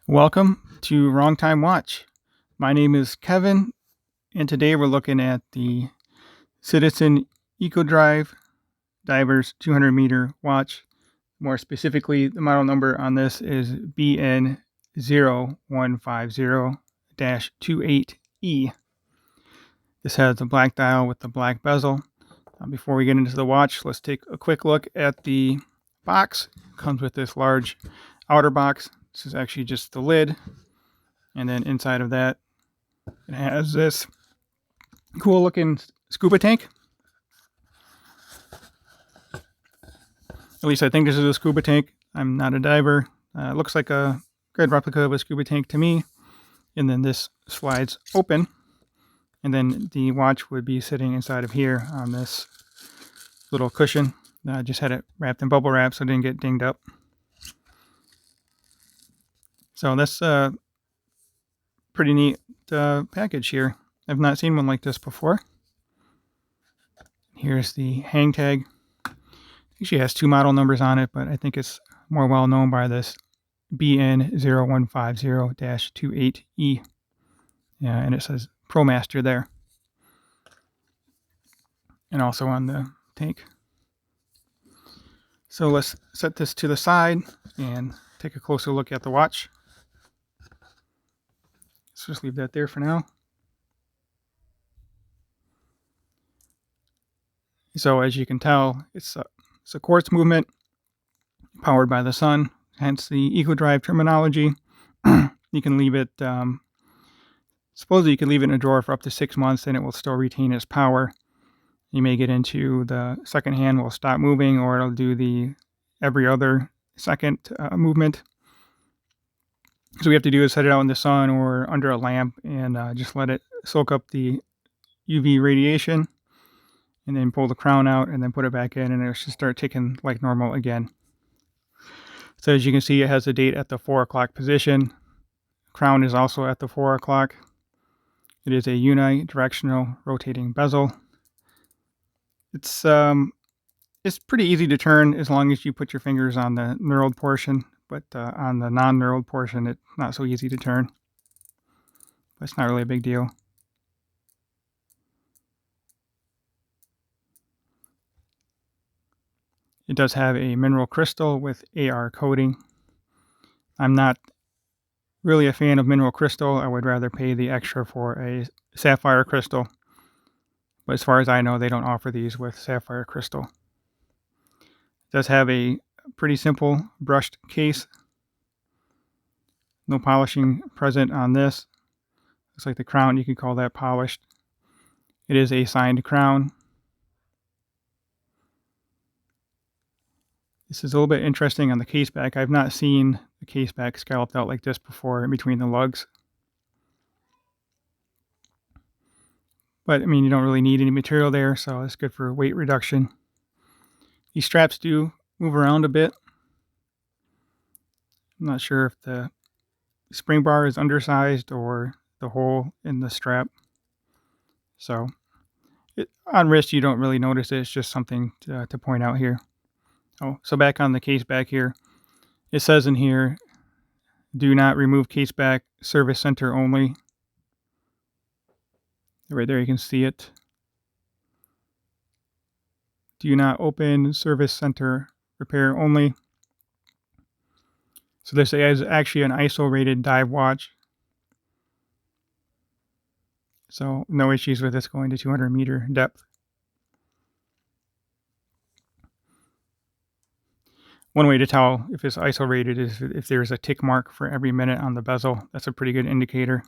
Welcome to Wrong Time Watch. My name is Kevin, and today we're looking at the Citizen EcoDrive Divers 200 meter watch. More specifically, the model number on this is BN0150-28E. This has a black dial with the black bezel. Before we get into the watch, let's take a quick look at the box. It comes with this large outer box. This is actually just the lid. And then inside of that, it has this cool looking scuba tank. At least I think this is a scuba tank. I'm not a diver. It looks like a good replica of a scuba tank to me. And then this slides open. And then the watch would be sitting inside of here on this little cushion. I just had it wrapped in bubble wrap so it didn't get dinged up. So that's a pretty neat package here. I've not seen one like this before. Here's the hang tag. It actually has two model numbers on it, but I think it's more well known by this BN0150-28E. Yeah, and it says ProMaster there. And also on the tank. So let's set this to the side and take a closer look at the watch. Let's just leave that there for now. So as you can tell, it's a quartz movement powered by the sun, hence the EcoDrive terminology. You can leave it, supposedly you can leave it in a drawer for up to 6 months and it will still retain its power. You may get into the second hand will stop moving, or it'll do the every other second movement. So what we have to do is set it out in the sun or under a lamp and just let it soak up the UV radiation, and then pull the crown out and then put it back in, and it should start ticking like normal again. So as you can see, it has a date at the 4 o'clock position. Crown is also at the 4 o'clock. It is a unidirectional rotating bezel. It's pretty easy to turn as long as you put your fingers on the knurled portion, but on the non-knurled portion, it's not so easy to turn. But it's not really a big deal. It does have a mineral crystal with AR coating. I'm not really a fan of mineral crystal. I would rather pay the extra for a sapphire crystal. But as far as I know, they don't offer these with sapphire crystal. It does have a pretty simple brushed case. No polishing present on this. Looks like the crown, you could call that polished. It is a signed crown. This is a little bit interesting on the case back. I've not seen the case back scalloped out like this before in between the lugs. But I mean, you don't really need any material there, so it's good for weight reduction. These straps do move around a bit. I'm not sure if the spring bar is undersized or the hole in the strap. So on wrist, you don't really notice it. It's just something to point out here. Oh, so back on the case back here, it says in here, do not remove case back, service center only. Right there, you can see it. Do not open, service center, repair only. So this is actually an ISO rated dive watch. So no issues with this going to 200 meter depth. One way to tell if it's ISO rated is if there's a tick mark for every minute on the bezel. That's a pretty good indicator.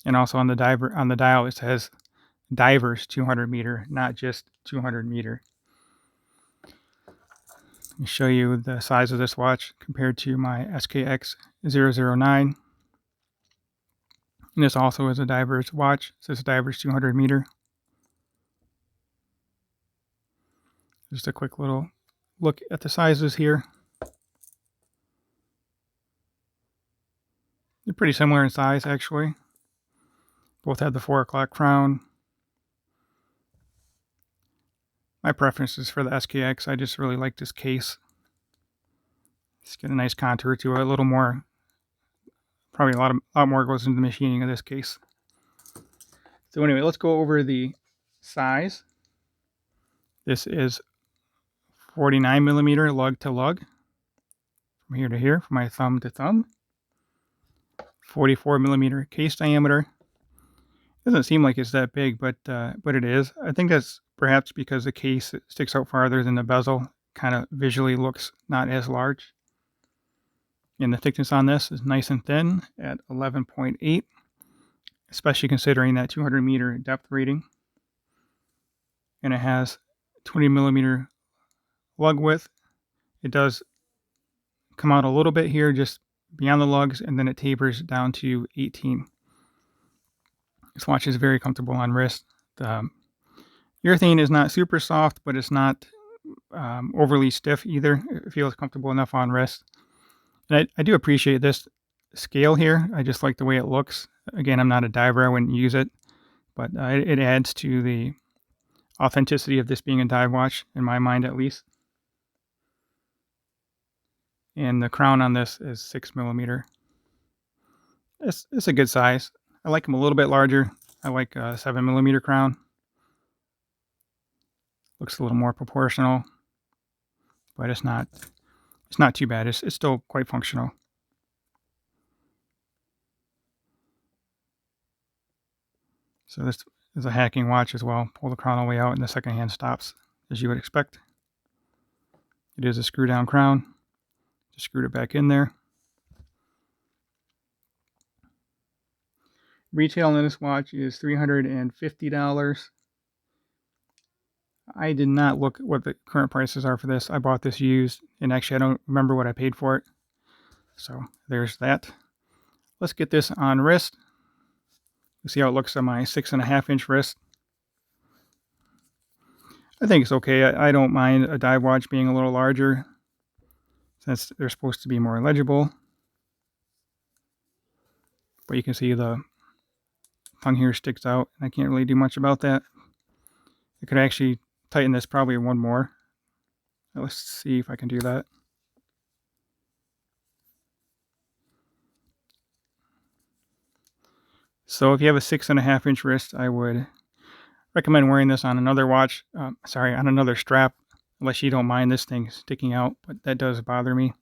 And also on the dial, it says divers 200 meter, not just 200 meter. Let me show you the size of this watch compared to my SKX009. And this also is a diver's watch. It says divers 200 meter. Just a quick little look at the sizes here. They're pretty similar in size, actually. Both have the 4 o'clock crown. My preference is for the SKX. I just really like this case. Just get a nice contour to it. A little more, probably a lot more goes into the machining of this case. So anyway, let's go over the size. This is 49 millimeter lug to lug, from here to here, from my thumb to thumb. 44 millimeter case diameter. Doesn't seem like it's that big, but it is. I think that's perhaps because the case sticks out farther than the bezel. Kind of visually looks not as large. And the thickness on this is nice and thin at 11.8, especially considering that 200 meter depth rating. And it has 20 millimeter lug width. It does come out a little bit here, just beyond the lugs, and then it tapers down to 18. This watch is very comfortable on wrist. The urethane is not super soft, but it's not overly stiff either. It feels comfortable enough on wrist. And I do appreciate this scale here. I just like the way it looks. Again, I'm not a diver. I wouldn't use it, but it adds to the authenticity of this being a dive watch, in my mind at least. And the crown on this is 6 millimeter. It's a good size. I like them a little bit larger. I like a 7 millimeter crown. Looks a little more proportional, but it's not too bad. It's still quite functional. So this is a hacking watch as well. Pull the crown all the way out and the second hand stops, as you would expect. It is a screw down crown. Just screwed it back in there. Retail on this watch is $350. I did not look at what the current prices are for this. I bought this used, and actually I don't remember what I paid for it. So there's that. Let's get this on wrist. See how it looks on my 6.5 inch wrist. I think it's okay. I don't mind a dive watch being a little larger, since they're supposed to be more legible. But you can see the tongue here sticks out, and I can't really do much about that. I could actually tighten this probably one more. Let's see if I can do that. So if you have a 6.5 inch wrist, I would recommend wearing this on another watch, on another strap, unless you don't mind this thing sticking out, but that does bother me.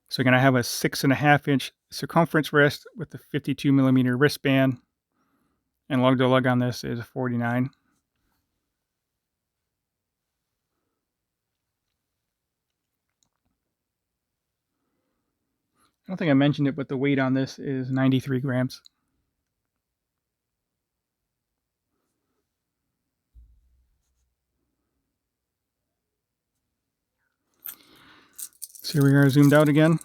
So again, I have a 6.5 inch circumference wrist with the 52 millimeter wristband, and lug to lug on this is 49. I don't think I mentioned it, but the weight on this is 93 grams. So here we are zoomed out again.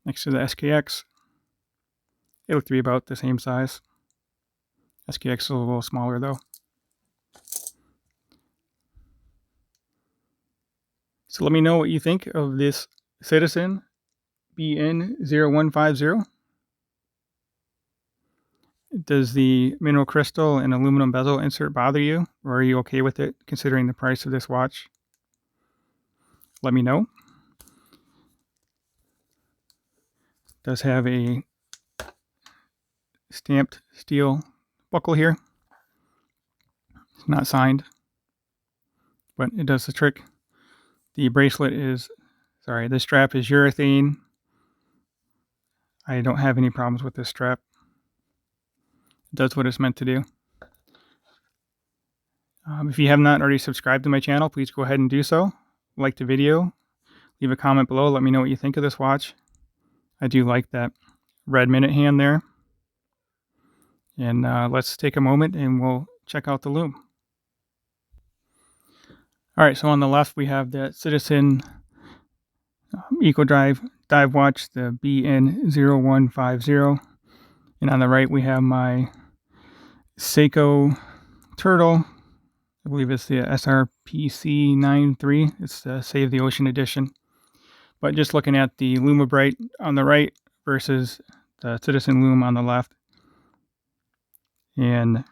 Next to the SKX. It looked to be about the same size. SKX is a little smaller though. So let me know what you think of this Citizen BN0150. Does the mineral crystal and aluminum bezel insert bother you, or are you okay with it considering the price of this watch? Let me know. It does have a stamped steel buckle here. It's not signed, but it does the trick. The bracelet is, the strap is urethane. I don't have any problems with this strap. It does what it's meant to do. If you have not already subscribed to my channel, please go ahead and do so. Like the video, leave a comment below, let me know what you think of this watch. I do like that red minute hand there. And let's take a moment and we'll check out the lume. Alright, so on the left we have the Citizen EcoDrive dive watch, the BN0150. And on the right we have my Seiko Turtle. I believe it's the SRPC93. It's the Save the Ocean edition. But just looking at the Lumibrite on the right versus the Citizen Lume on the left. And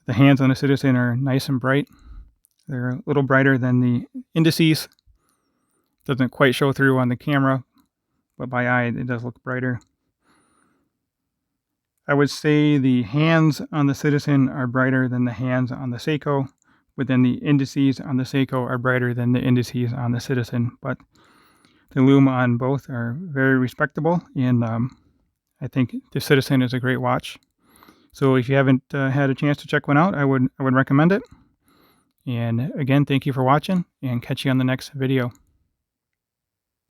the hands on the Citizen are nice and bright. They're a little brighter than the indices. Doesn't quite show through on the camera, but by eye it does look brighter. I would say the hands on the Citizen are brighter than the hands on the Seiko, but then the indices on the Seiko are brighter than the indices on the Citizen. But the lume on both are very respectable, and I think the Citizen is a great watch. So if you haven't had a chance to check one out, I would recommend it. And again, thank you for watching, and catch you on the next video.